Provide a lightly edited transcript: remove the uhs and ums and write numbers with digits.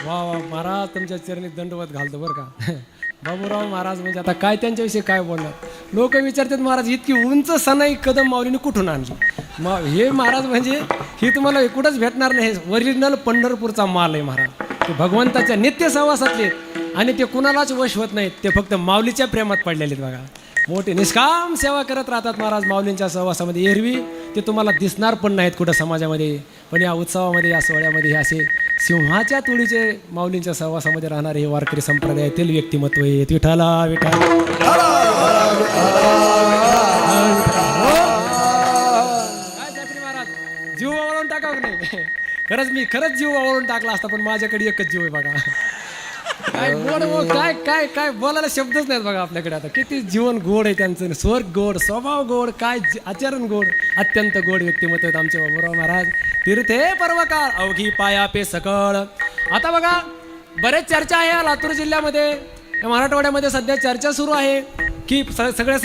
वा वा महाराज तुमच्या चरणी दंडवत घालतो बरं का. बाबूराव महाराज म्हणजे आता काय त्यांच्याविषयी काय बोलणार. लोक विचारतात महाराज इतकी उंच सनाई कदम माऊलीने कुठून आणली. मग हे महाराज म्हणजे ही तुम्हाला कुठंच भेटणार नाही. ओरिजिनल पंढरपूरचा माल आहे महाराज. ते भगवंताच्या नित्य सहवासातले आणि ते कुणालाच वश होत नाहीत. ते फक्त माऊलीच्या प्रेमात पडलेले आहेत बघा. मोठे निष्काम सेवा करत राहतात महाराज माऊलींच्या सहवासामध्ये. एरवी ते तुम्हाला दिसणार पण नाहीत कुठं समाजामध्ये. पण या उत्सवामध्ये या सोहळ्यामध्ये हे असे सिंहाच्या तुळीचे माऊलींच्या सहवासामध्ये राहणारे हे वारकरी संप्रदायातील व्यक्तिमत्व आहेत. विठाला विठाला महाराज जीव वावळून टाकावं नाही. खरंच जीव वावळून टाकला असता पण माझ्याकडे एकच जीव आहे बघा. काय गोड काय काय काय बोलायला शब्दच नाहीत बघा आपल्याकडे. आता किती जीवन गोड आहे त्यांचं. स्वर्ग गोड, स्वभाव गोड, काय आचरण गोड, अत्यंत गोड व्यक्तिमत्व आहेत आमचे बाबूराव महाराज. तीर्थे पर्वकाळ अवघी पाया पे सकळ. आता बघा बरेच चर्चा आहे लातूर जिल्ह्यामध्ये मराठवाड्यामध्ये सध्या चर्चा सुरू आहे की सगळ्या